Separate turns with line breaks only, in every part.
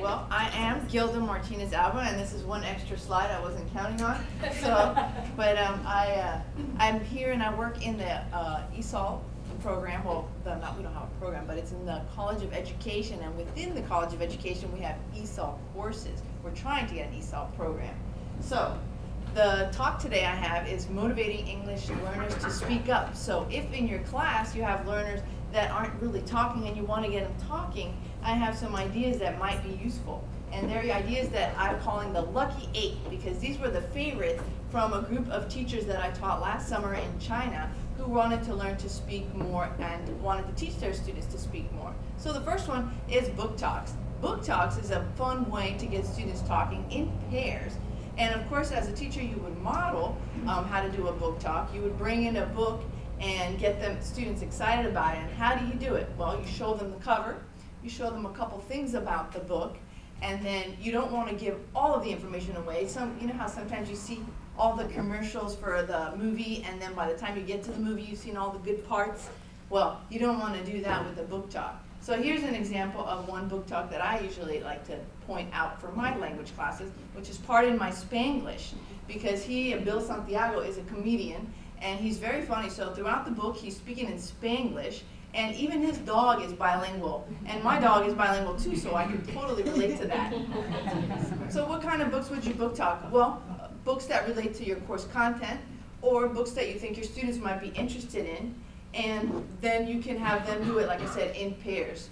Well, I am Gilda Martinez-Alba, and this is one extra slide I wasn't counting on. So, but I'm here and I work in the ESOL program. Well, we don't have a program, but it's in the College of Education, and within the College of Education we have ESOL courses. We're trying to get an ESOL program. So, the talk today I have is motivating English learners to speak up. So if in your class you have learners that aren't really talking and you want to get them talking, I have some ideas that might be useful. And they're ideas that I'm calling the Lucky 8, because these were the favorites from a group of teachers that I taught last summer in China who wanted to learn to speak more and wanted to teach their students to speak more. So the first one is book talks. Book talks is a fun way to get students talking in pairs. And of course, as a teacher, you would model how to do a book talk. You would bring in a book and get them students excited about it. And how do you do it? Well, you show them the cover, you show them a couple things about the book, and then you don't want to give all of the information away. You know how sometimes you see all the commercials for the movie, and then by the time you get to the movie, you've seen all the good parts? Well, you don't want to do that with a book talk. So here's an example of one book talk that I usually like to point out for my language classes, which is Pardon My Spanglish, because Bill Santiago is a comedian, and he's very funny. So throughout the book, he's speaking in Spanglish, and even his dog is bilingual. And my dog is bilingual too, so I can totally relate to that. So what kind of books would you book talk? Well, books that relate to your course content, or books that you think your students might be interested in, and then you can have them do it, like I said, in pairs.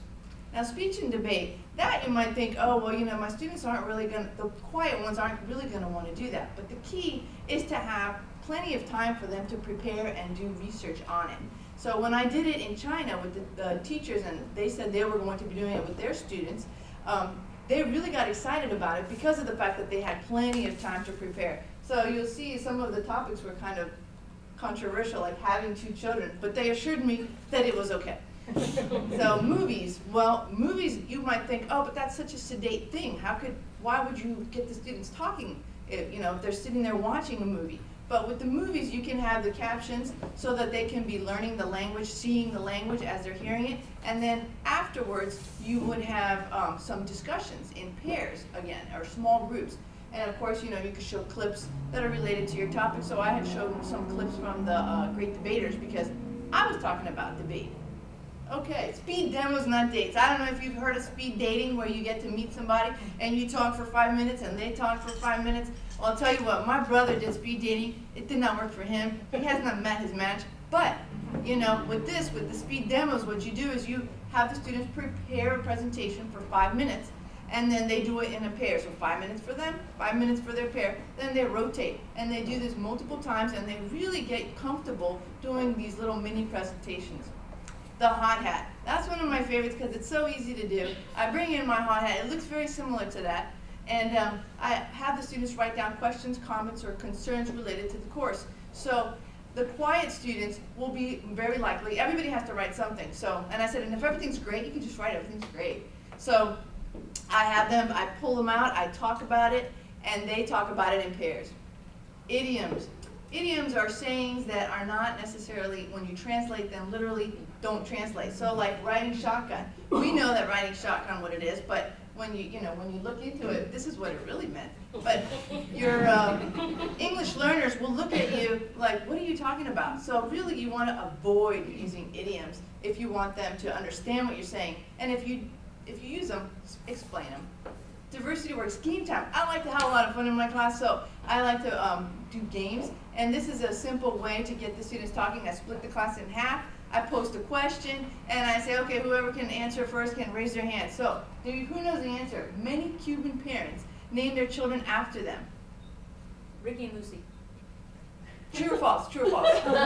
Now, speech and debate, that you might think, oh, well, you know, my students aren't really going to, the quiet ones aren't really going to want to do that. But the key is to have plenty of time for them to prepare and do research on it. So when I did it in China with the teachers, and they said they were going to be doing it with their students, they really got excited about it because of the fact that they had plenty of time to prepare. So you'll see some of the topics were kind of controversial, like having 2 children, but they assured me that it was okay. So movies, well, movies, you might think, oh, but that's such a sedate thing. Why would you get the students talking if they're sitting there watching a movie? But with the movies, you can have the captions so that they can be learning the language, seeing the language as they're hearing it, and then afterwards, you would have some discussions in pairs again, or small groups. And of course, you could show clips that are related to your topic. So I had showed some clips from the Great Debaters because I was talking about debate. Okay, speed demos, not dates. I don't know if you've heard of speed dating, where you get to meet somebody and you talk for 5 minutes and they talk for 5 minutes. Well, I'll tell you what, my brother did speed dating. It did not work for him. He has not met his match. But, with the speed demos, what you do is you have the students prepare a presentation for 5 minutes. And then they do it in a pair. So 5 minutes for them, 5 minutes for their pair. Then they rotate. And they do this multiple times, and they really get comfortable doing these little mini presentations. The hot hat. That's one of my favorites because it's so easy to do. I bring in my hot hat. It looks very similar to that. And I have the students write down questions, comments, or concerns related to the course. So the quiet students will be very likely, everybody has to write something. So, and I said, and if everything's great, you can just write everything's great. So I have them, I pull them out, I talk about it, and they talk about it in pairs. Idioms. Idioms are sayings that are not necessarily, when you translate them literally, don't translate. So like riding shotgun. We know that riding shotgun what it is, but when when you look into it, this is what it really meant. But your English learners will look at you like, what are you talking about? So really you want to avoid using idioms if you want them to understand what you're saying. And if you use them, explain them. Diversity works. Game time. I like to have a lot of fun in my class, so I like to do games. And this is a simple way to get the students talking. I split the class in half. I post a question, and I say, okay, whoever can answer first can raise their hand. So, who knows the answer? Many Cuban parents name their children after them.
Ricky and Lucy.
True or false? True or false? True.
True.
The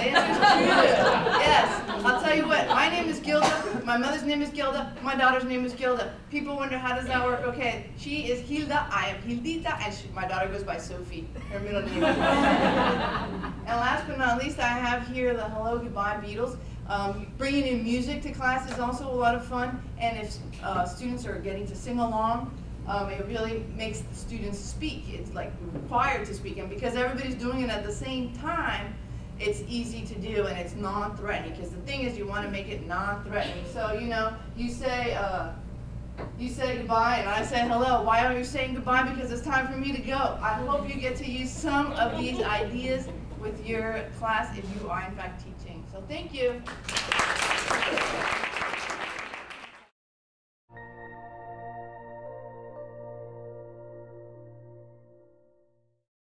answer is true. Yes. I'll tell you what. My name is Gilda. My mother's name is Gilda. My daughter's name is Gilda. People wonder, how does that work? Okay. She is Gilda. I am Gildita. And my daughter goes by Sophie. Her middle name. And last but not least, I have here the Hello Goodbye Beatles. Bringing in music to class is also a lot of fun. And if students are getting to sing along, it really makes the students speak. It's like required to speak, and because everybody's doing it at the same time, it's easy to do and it's non-threatening, because the thing is you want to make it non-threatening. So, you know, you say goodbye and I say hello. Why are you saying goodbye? Because it's time for me to go. I hope you get to use some of these ideas with your class if you are in fact teaching. So thank you.